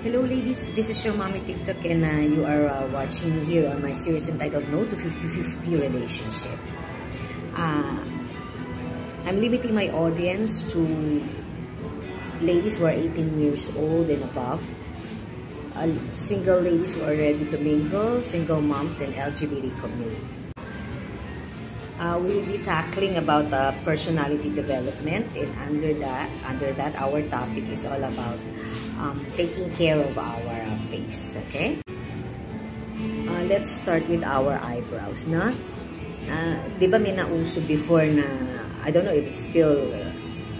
Hello ladies, this is your mommy TikTok and you are watching me here on my series entitled No to 50-50 Relationship. I'm limiting my audience to ladies who are 18 years old and above, single ladies who are ready to mingle, single moms, and LGBT community. We will be tackling about personality development, and under that our topic is all about taking care of our face. Okay, let's start with our eyebrows, no? Di ba may nauso before na, I don't know if it's still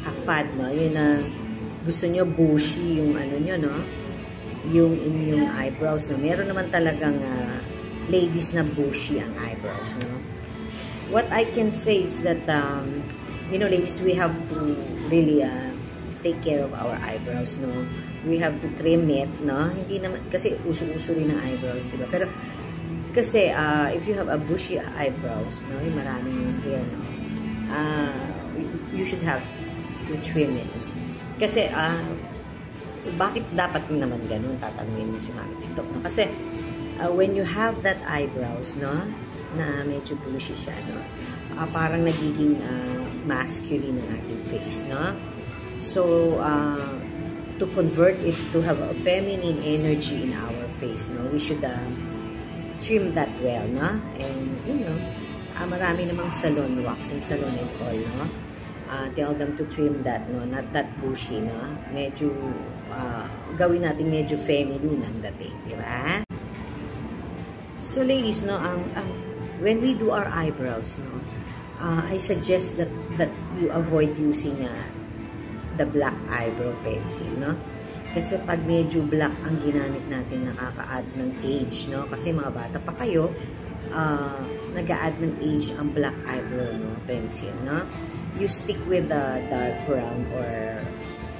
a fad, no? Yun na gusto nyo bushy yung ano nyo, no? Yung inyong eyebrows, no? Meron naman talagang ladies na bushy ang eyebrows, no? What I can say is that, you know, ladies, we have to really take care of our eyebrows, no? We have to trim it, no? Hindi naman, kasi uso-uso rin ng eyebrows, diba? Pero, kasi, if you have a bushy eyebrows, no? Yung maraming hair, no? You should have to trim it. Kasi, bakit dapat naman ganun? Tatanungin mo si Mami TikTok, no? Kasi, when you have that eyebrows, no? Na medyo bushy siya, no? Parang nagiging masculine ang ating face, no? So, to convert it to have a feminine energy in our face, no? We should trim that well, no? And, you know, marami namang salon, waxing salon and all, no? Tell them to trim that, no? Not that bushy, no? Medyo, gawin natin medyo feminine ang dating, di ba? So, ladies, no, when we do our eyebrows, no, I suggest that you avoid using the black eyebrow pencil, no? Kasi pag medyo black ang ginamit natin, nakaka-add ng age, no? Kasi mga bata pa kayo, nag-a-add ng age ang black eyebrow, no, pencil, no? You stick with the dark brown or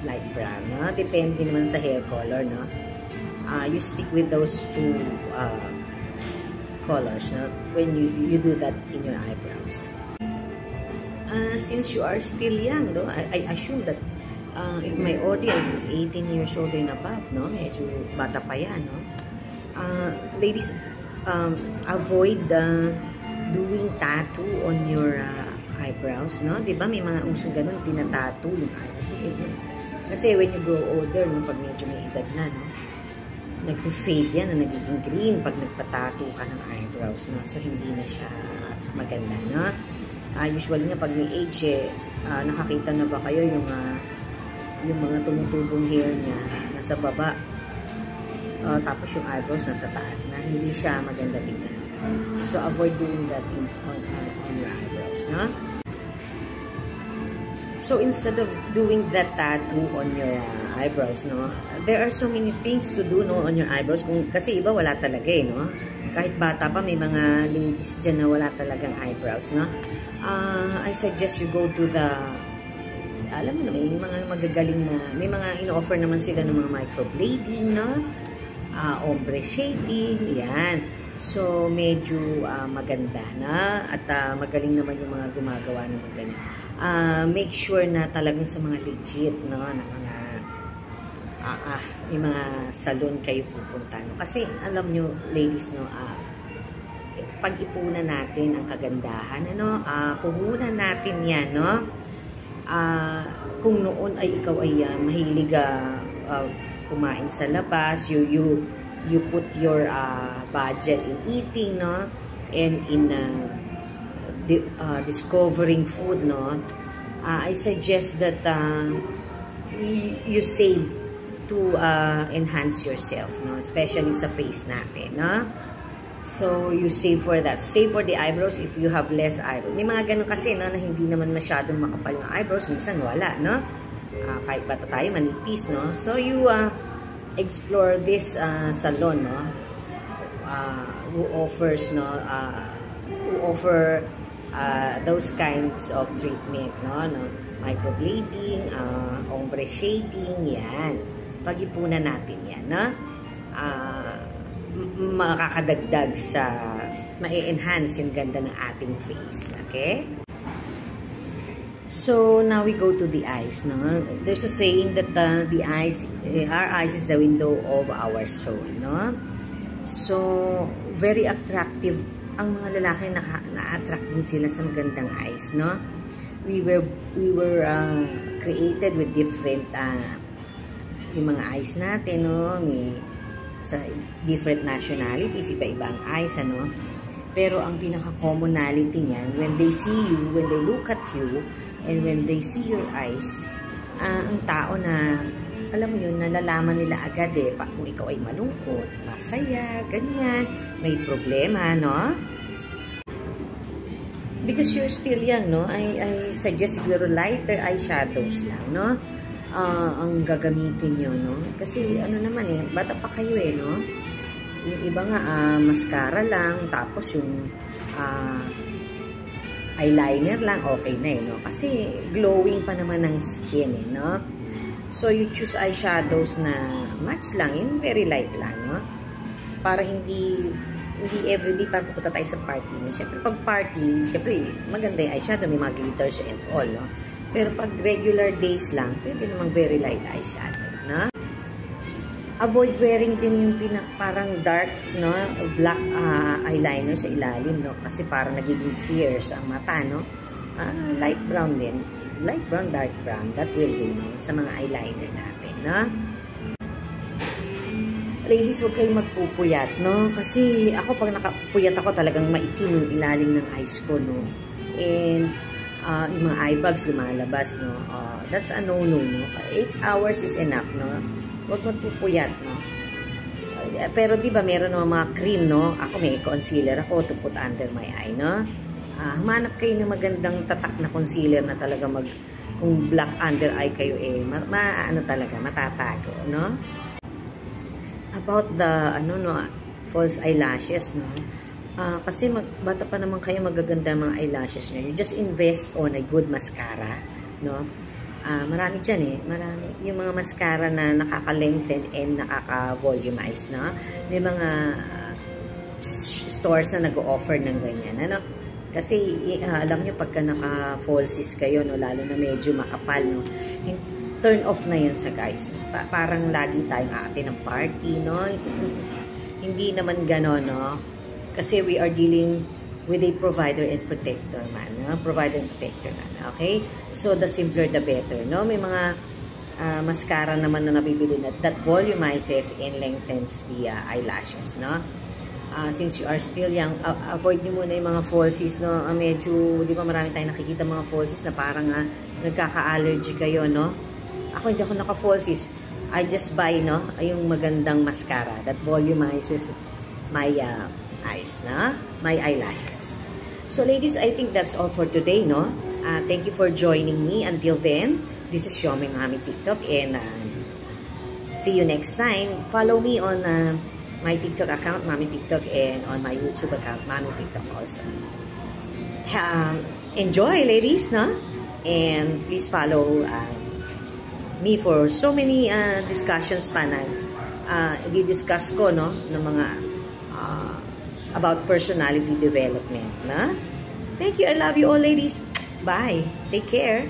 light brown, no? Depende naman sa hair color, no? You stick with those two colors, no? When you do that in your eyebrows. Since you are still young, no? I assume that if my audience is 18 years old and above, no? Medyo bata pa yan, no? Ladies, avoid doing tattoo on your eyebrows, no? Diba may mga usong ganun, tinatattoo yung eyebrows. Kasi when you grow older, no? Pag medyo may edad na, no? Nag-fade yan na nagiging green pag nagpatato ka ng eyebrows, no? So, hindi na siya maganda, no? Usually nga, pag may age, nakakita na ba kayo yung mga tumutubong hair niya nasa baba, tapos yung eyebrows nasa taas na, hindi siya maganda tingnan. So, avoid doing that on your eyebrows, no? So, instead of doing that tattoo on your eyebrows, no, there are so many things to do, no, on your eyebrows. Kasi iba wala talaga, no? Kahit bata pa, may mga ladies dyan na wala talagang eyebrows, no? I suggest you go to the, alam mo na, may mga magagaling na, may mga in-offer naman sila ng mga microblading, no? Ombre shading, yan. So, medyo maganda na, at magaling naman yung mga gumagawa ng mga ganyan. Make sure na talagang sa mga legit, no, na mga yung mga salon kayo pupunta, no? Kasi alam nyo, ladies, no, pag-ipunan natin ang kagandahan, ano, puhunan natin yan, no? Kung noon ay ikaw ay mahilig kumain sa labas, you put your budget in eating, no, and in discovering food, no, I suggest that you save to enhance yourself, no, especially sa face natin, no. So, you save for that. Save for the eyebrows if you have less eyebrows. May mga ganun kasi, no, na hindi naman masyadong makapal yung eyebrows. Minsan wala, no? Kahit bata tayo, manipis, no? So, you explore this salon, no? Who offers, no? Who offer those kinds of treatment, no? Microblading, ombre shading, yan. Pag-ipunan natin yan, no? Makakadagdag sa ma-enhance yung ganda ng ating face. Okay? So now we go to the eyes, no? There's a saying that the eyes, our eyes is the window of our soul, no? So very attractive ang mga lalaki, na-attract din sila sa magandang eyes, no? We were created with different yung mga eyes natin, no? May sa different nationalities, iba-iba ang eyes, ano? Pero ang pinaka-commonality niyan, when they see you, when they look at you, and when they see your eyes, ang tao na, alam mo yun, nalalaman nila agad kung ikaw ay malungkot, masaya, ganyan, may problema, no? Because you're still young, no? I suggest siguro lighter eyeshadows lang, no? Ang gagamitin nyo, no? Kasi, ano naman bata pa kayo no? Yung iba nga, mascara lang, tapos yung eyeliner lang, okay na no? Kasi, glowing pa naman ng skin, no? So, you choose eyeshadows na match lang, yung very light lang, no? Para hindi everyday para pupunta tayo sa party. Siyempre, pag party, siyempre, maganda yung eyeshadow, may mga glitters and all, no? Pero pag regular days lang, pwede namang very light eyeshadow, no? Avoid wearing din yung parang dark, no? Black eyeliner sa ilalim, no? Kasi parang nagiging fierce ang mata, no? Light brown din. Light brown, dark brown. That will do, no? Sa mga eyeliner natin, no? Ladies, huwag kayong magpupuyat, no? Kasi ako, pag nakapupuyat ako, talagang maitim yung ilalim ng eyes ko, no? And, yung mga eye bags lumalabas, no? That's a no-no, no? 8 hours is enough, no? Huwag magpupuyat, no? Pero, di ba, meron naman mga cream, no? Ako, may concealer ako to put under my eye, no? Humanap kayo ng magandang tatak na concealer na talaga kung black under eye kayo, ano talaga, matatago, no? About the, false eyelashes, no? Kasi bata pa naman kayo, magaganda mga eyelashes nyo. You just invest on a good mascara, no? Marami dyan, marami. Yung mga mascara na nakaka-lengthen and nakaka-volumize, no? May mga stores na nag-o-offer ng ganyan, ano? Kasi, alam nyo, pagka naka-falsies kayo, no? Lalo na medyo makapal, no? Turn off na yun sa guys. Parang lagi tayong ate ng party, no? Hindi naman gano'n, no? Kasi we are dealing with a provider and protector man, no? Provider and protector man, okay? So, the simpler, the better, no? May mga mascara naman na nabibili na that volumizes and lengthens the eyelashes, no? Since you are still young, avoid nyo muna yung mga falsies, no? Medyo, di ba marami tayong nakikita mga falsies na parang nagkaka-allergy kayo, no? Ako, hindi ako naka-falsies. I just buy, no? Yung magandang mascara that volumizes my eyes, na? My eyelashes. So, ladies, I think that's all for today, no? Thank you for joining me. Until then, this is Xiaoming Mami TikTok, and see you next time. Follow me on my TikTok account, Mami TikTok, and on my YouTube account, Mami TikTok also. Enjoy, ladies, no? And please follow me for so many discussions pa na i-discuss ko, no, ng mga about personality development, na? Thank you. I love you all, ladies. Bye. Take care.